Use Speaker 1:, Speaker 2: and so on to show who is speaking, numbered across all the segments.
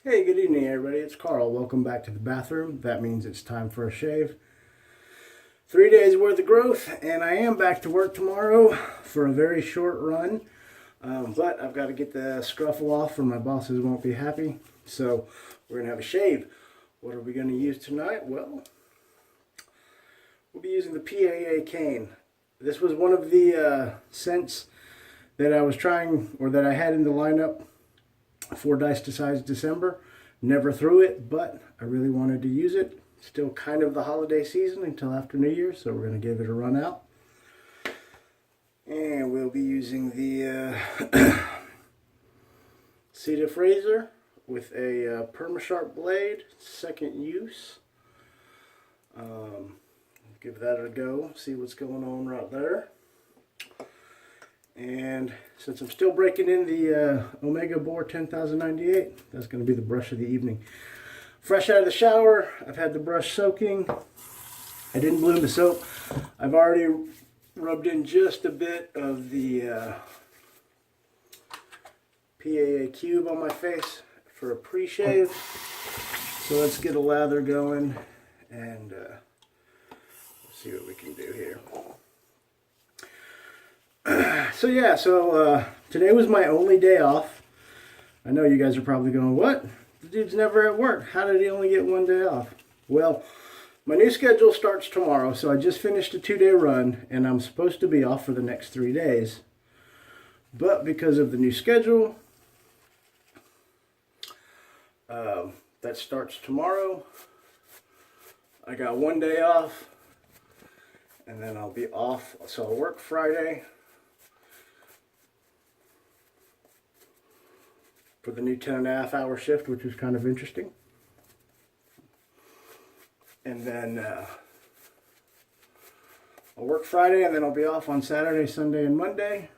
Speaker 1: Hey, good evening, everybody. It's Carl. Welcome back to the bathroom. That means it's time for a shave. 3 days worth of growth, and I am back to work tomorrow for a very short run. But I've got to get the scruffle off, or my bosses won't be happy. So we're gonna have a shave. What are we gonna use tonight? Well, we'll be using the PAA Cane. This was one of the scents that I was trying, or that I had in the lineup for Dice Decides December. Never threw it, but I really wanted to use it. Still kind of the holiday season until after New Year, so we're going to give it a run out. And we'll be using the Sedef razor with a Perma Sharp blade, second use. Give that a go, see what's going on right there. And since I'm still breaking in the Omega Bore 10098, that's going to be the brush of the evening. Fresh out of the shower, I've had the brush soaking. I didn't bloom the soap. I've already rubbed in just a bit of the PAA Cube on my face for a pre-shave. So let's get a lather going and see what we can do here. So today was my only day off. I know you guys are probably going, what? The dude's never at work. How did he only get one day off? Well, my new schedule starts tomorrow, so I just finished a 2-day run, and I'm supposed to be off for the next 3 days. But because of the new schedule, that starts tomorrow. I got 1 day off, and then I'll be off. So I'll work Friday for the new 10.5-hour shift, which was kind of interesting. And then I'll work Friday, and then I'll be off on Saturday, Sunday, and Monday.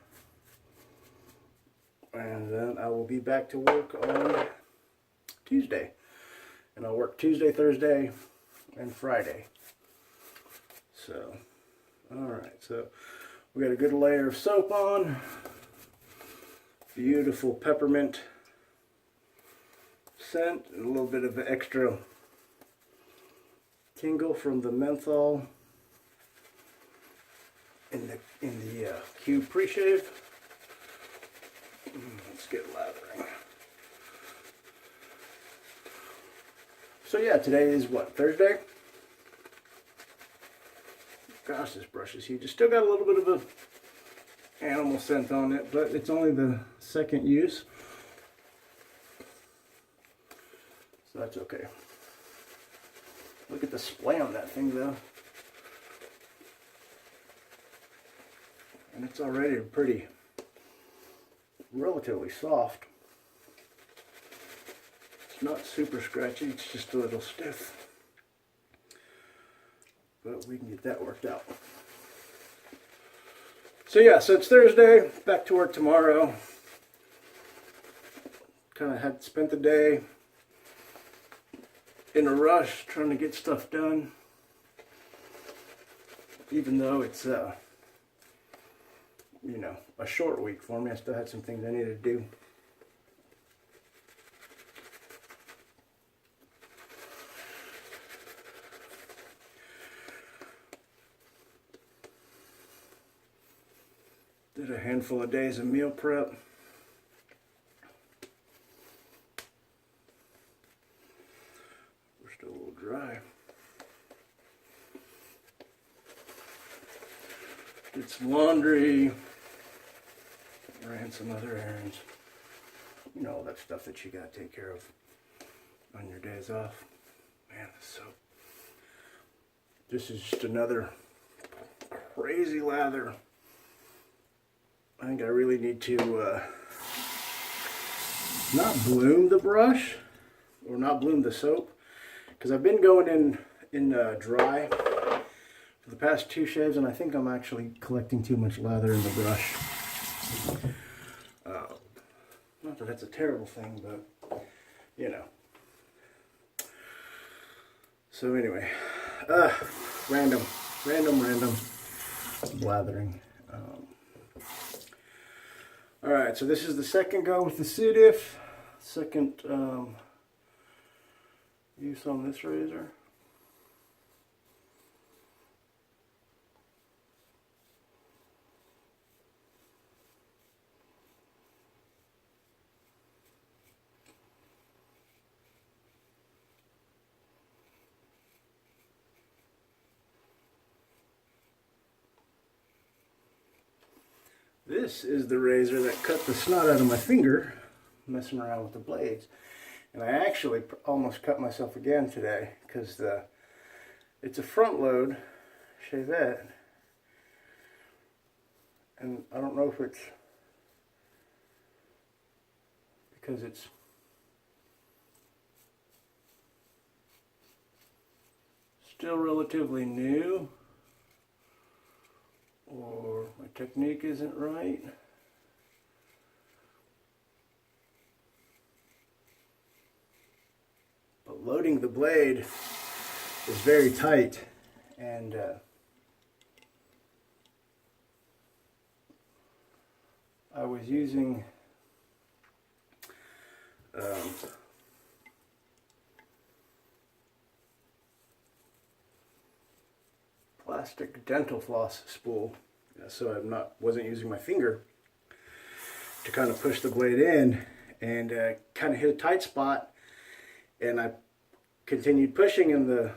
Speaker 1: And then I will be back to work on Tuesday. And I'll work Tuesday, Thursday, and Friday. So, alright, so we got a good layer of soap on. Beautiful peppermint scent, and a little bit of extra tingle from the menthol in the Cube pre-shave. Let's get lathering. So yeah, today is what, Thursday? Gosh, this brush is huge. It's still got a little bit of a animal scent on it, but it's only the second use. So that's okay. Look at the splay on that thing though. And it's already pretty, relatively soft. It's not super scratchy, it's just a little stiff. But we can get that worked out. So yeah, so it's Thursday, back to work tomorrow. Kind of had spent the day in a rush trying to get stuff done, even though it's you know, a short week for me. I still had some things I needed to do. Did a handful of days of meal prep. A little dry. Did some laundry, ran some other errands. You know, all that stuff that you gotta take care of on your days off. Man, so this is just another crazy lather. I think I really need to not bloom the brush, or not bloom the soap, because I've been going in dry for the past 2 shaves, and I think I'm actually collecting too much lather in the brush. Not that that's a terrible thing, but you know. So anyway, random blathering. Alright, so this is the second go with the Sedef. Second use on this razor. This is the razor that cut the snot out of my finger messing around with the blades. And I actually almost cut myself again today because it's a front load Shavette. And I don't know if it's because it's still relatively new, or my technique isn't right. But loading the blade is very tight, and I was using plastic dental floss spool, so wasn't using my finger to kind of push the blade in, and kind of hit a tight spot, and I continued pushing, and the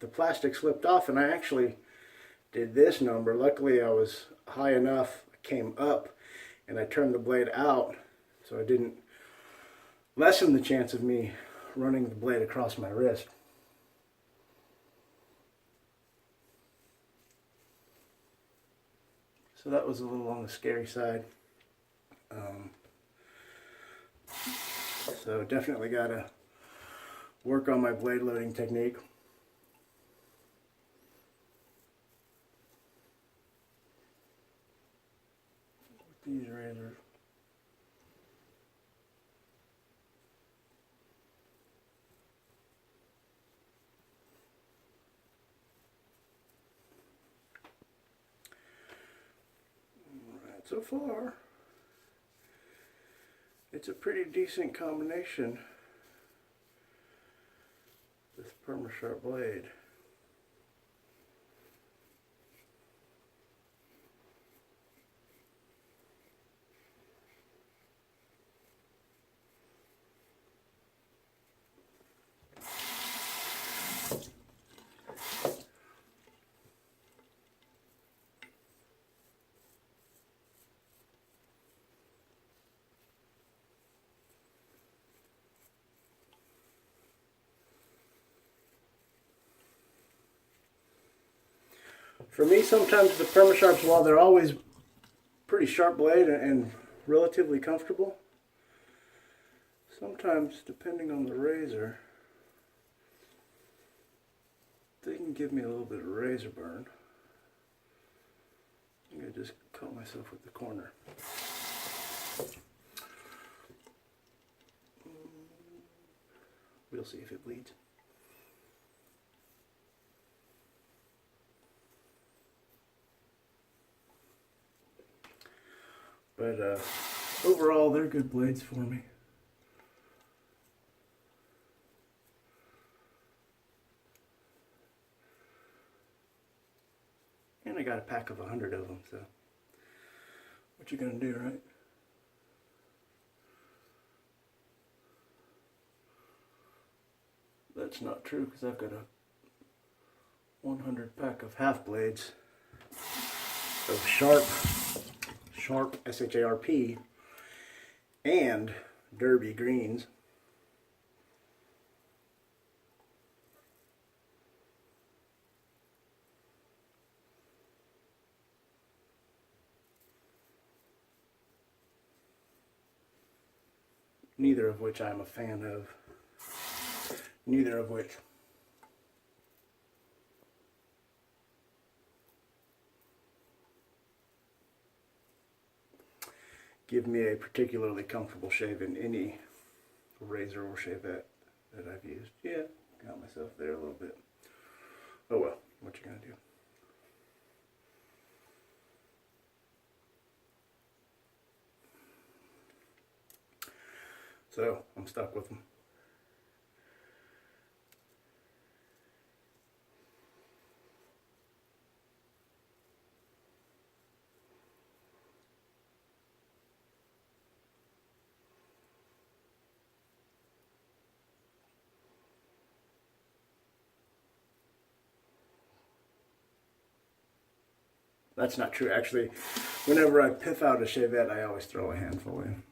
Speaker 1: plastic slipped off, and I actually did this number. Luckily I was high enough, I came up, and I turned the blade out so I didn't lessen the chance of me running the blade across my wrist. So that was a little on the scary side. So definitely got to work on my blade loading technique. With these razors. So far, it's a pretty decent combination, this Perma Sharp blade. For me, sometimes the Perma Sharps, while they're always pretty sharp blade and relatively comfortable, sometimes, depending on the razor, they can give me a little bit of razor burn. I think I just caught myself with the corner. We'll see if it bleeds. But overall, they're good blades for me. And I got a pack of 100 of them, so what you gonna do, right? That's not true, because I've got a 100 pack of half blades of Sharp S-H-A-R-P and Derby greens. Neither of which I'm a fan of. Neither of which give me a particularly comfortable shave in any razor or Shavette that I've used. Yeah, got myself there a little bit. Oh well, what you gonna do? So I'm stuck with them. that's not true. Actually, whenever I pith out a Shavette, I always throw a handful in.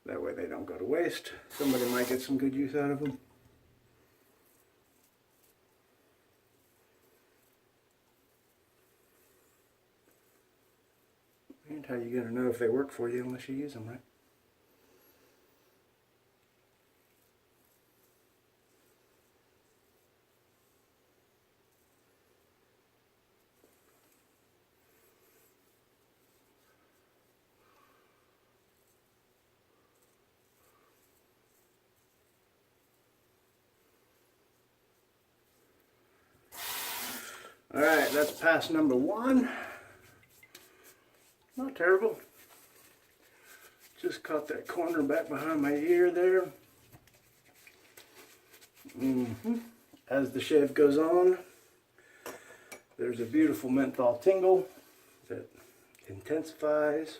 Speaker 1: That way they don't go to waste. Somebody might get some good use out of them. And how you gonna know if they work for you unless you use them, right? All right, that's pass number 1. Not terrible. Just caught that corner back behind my ear there. As the shave goes on, there's a beautiful menthol tingle that intensifies.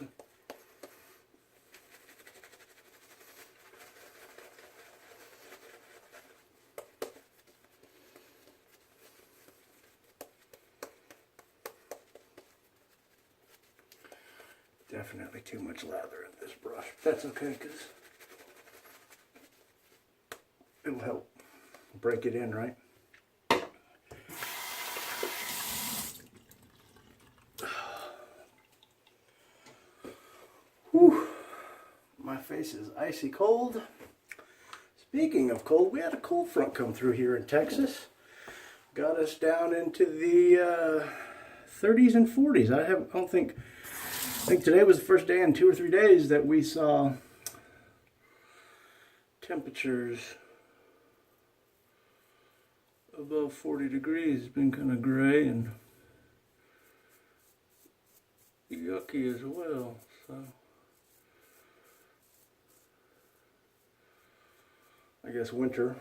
Speaker 1: Definitely too much lather in this brush. That's okay, because it'll help break it in, right? Whew. My face is icy cold. Speaking of cold, we had a cold front come through here in Texas. Got us down into the 30s and 40s. I think today was the first day in 2 or 3 days that we saw temperatures above 40 degrees. It's been kind of gray and yucky as well. So I guess winter.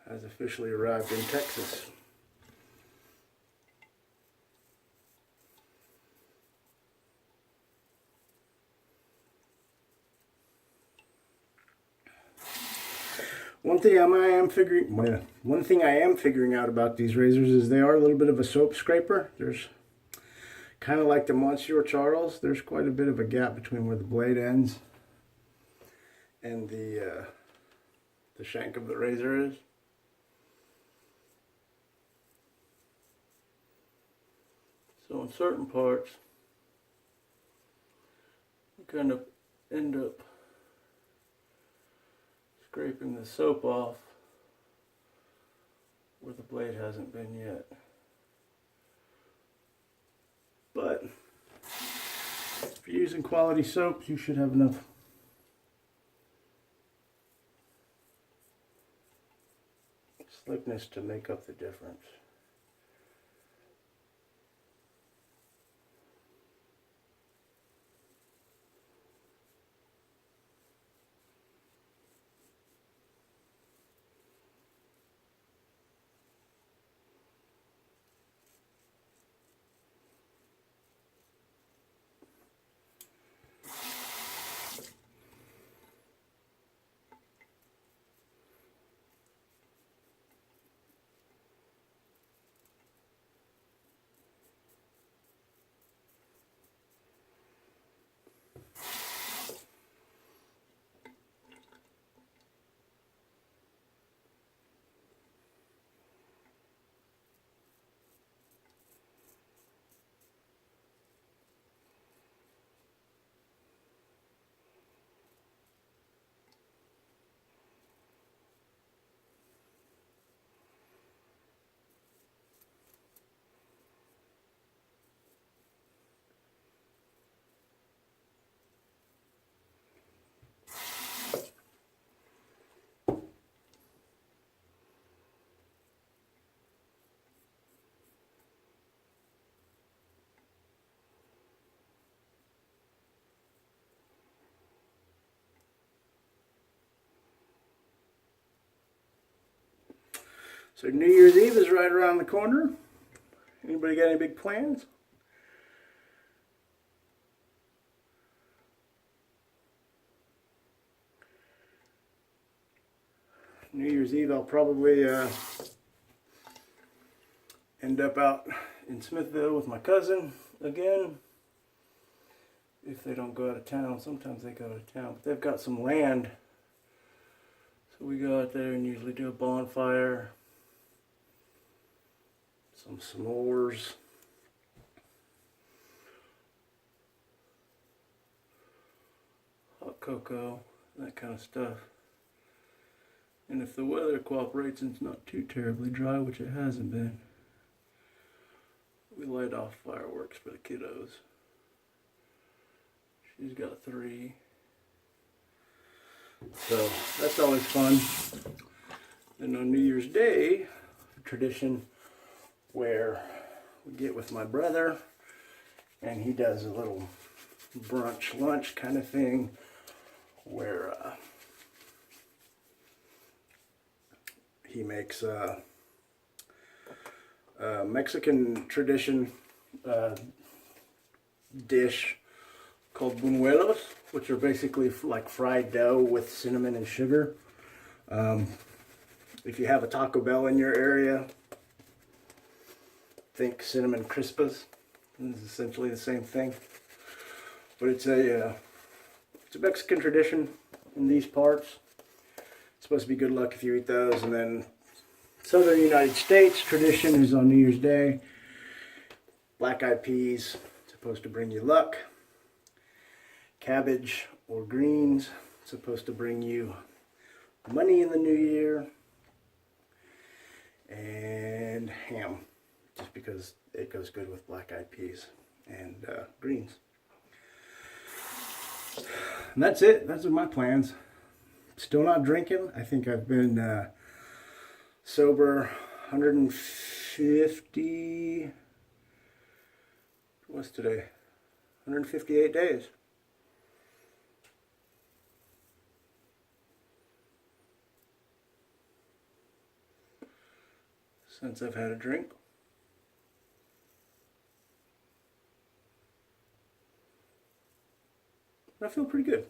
Speaker 1: Has officially arrived in Texas. One thing I am figuring out about these razors is they are a little bit of a soap scraper. There's kind of like the Monsieur Charles. There's quite a bit of a gap between where the blade ends and the shank of the razor is. So in certain parts, you kind of end up scraping the soap off where the blade hasn't been yet. But if you're using quality soaps, you should have enough slickness to make up the difference. So New Year's Eve is right around the corner. Anybody got any big plans? New Year's Eve I'll probably end up out in Smithville with my cousin again. If they don't go out of town. Sometimes they go out of town, but they've got some land. So we go out there and usually do a bonfire, some s'mores, hot cocoa, that kind of stuff. And if the weather cooperates and it's not too terribly dry, which it hasn't been, we light off fireworks for the kiddos. She's got 3. So that's always fun. Then on New Year's Day, a tradition where we get with my brother and he does a little brunch lunch kind of thing where he makes a Mexican tradition dish called buñuelos, which are basically like fried dough with cinnamon and sugar. If you have a Taco Bell in your area, think cinnamon crispas. It's essentially the same thing, but it's a Mexican tradition in these parts. It's supposed to be good luck if you eat those. And then Southern United States tradition is on New Year's Day. Black-eyed peas, supposed to bring you luck. Cabbage or greens, supposed to bring you money in the new year. And ham, just because it goes good with black-eyed peas and greens. And that's it. Those are my plans. Still not drinking. I think I've been sober 150, what's today? 158 days. Since I've had a drink. I feel pretty good.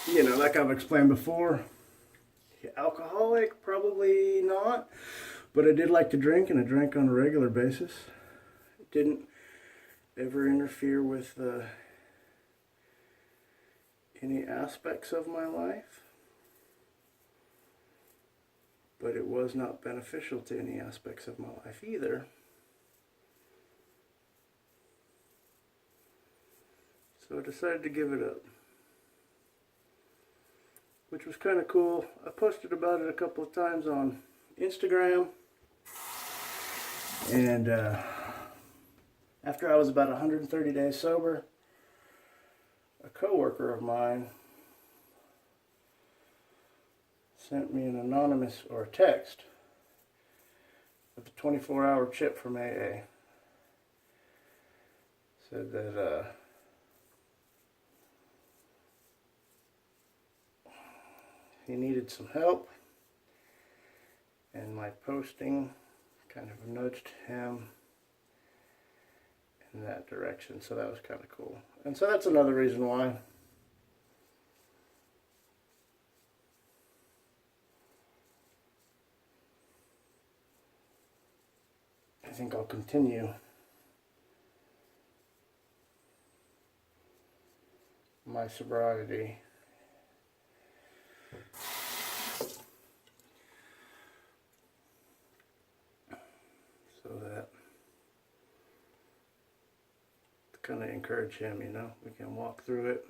Speaker 1: You know, like I've explained before, alcoholic, probably not, but I did like to drink, and I drank on a regular basis. It didn't ever interfere with any aspects of my life, but it was not beneficial to any aspects of my life either. So I decided to give it up, which was kind of cool. I posted about it a couple of times on Instagram, and after I was about 130 days sober, a coworker of mine sent me an anonymous or a text with a 24-hour chip from AA. Said that he needed some help, and my posting kind of nudged him in that direction, so that was kind of cool. And so that's another reason why I think I'll continue my sobriety. So that to kind of encourage him, you know, we can walk through it.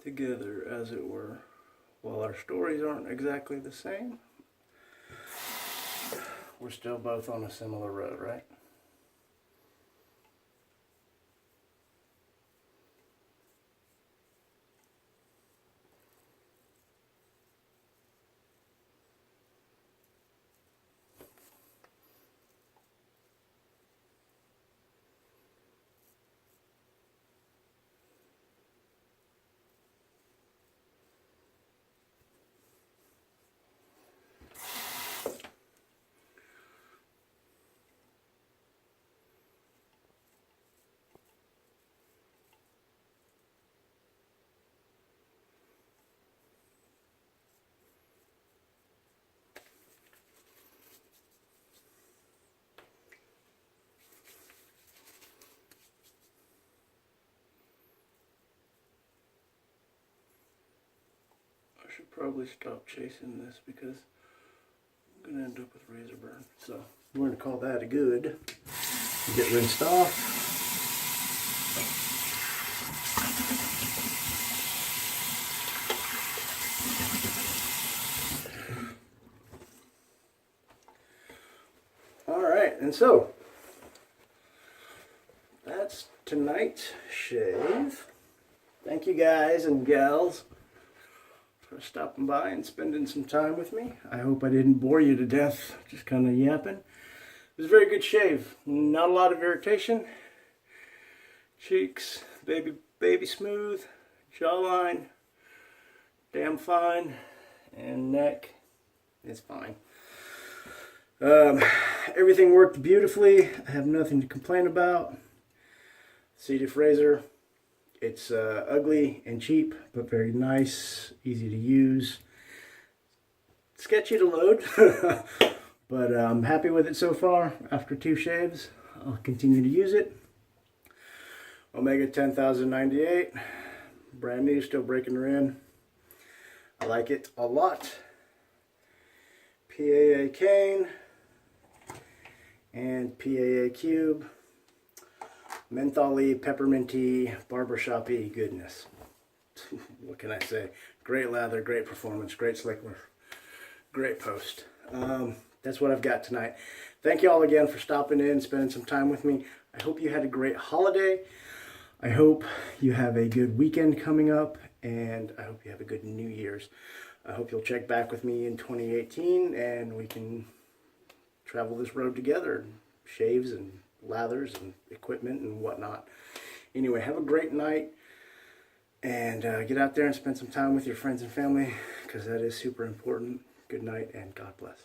Speaker 1: together, as it were. While our stories aren't exactly the same, we're still both on a similar road, right? I should probably stop chasing this because I'm going to end up with razor burn. So we're going to call that a good. Get rinsed off. All right, and so that's tonight's shave. Thank you guys and gals for stopping by and spending some time with me. I hope I didn't bore you to death just kind of yapping. It was a very good shave. Not a lot of irritation. Cheeks, baby smooth. Jawline, damn fine. And neck is fine. Everything worked beautifully. I have nothing to complain about. Sedef razor. It's ugly and cheap, but very nice, easy to use. Sketchy to load, but I'm happy with it so far. After 2 shaves, I'll continue to use it. Omega 10098, brand new, still breaking her in. I like it a lot. PAA Cane and PAA Cube. Mentholy, pepperminty, barbershop-y goodness. What can I say? Great lather, great performance, great slicker, great post. That's what I've got tonight. Thank you all again for stopping in, spending some time with me. I hope you had a great holiday. I hope you have a good weekend coming up, and I hope you have a good New Year's. I hope you'll check back with me in 2018, and we can travel this road together. Shaves and lathers and equipment and whatnot. Anyway, have a great night, and get out there and spend some time with your friends and family, because that is super important. Good night, and God bless.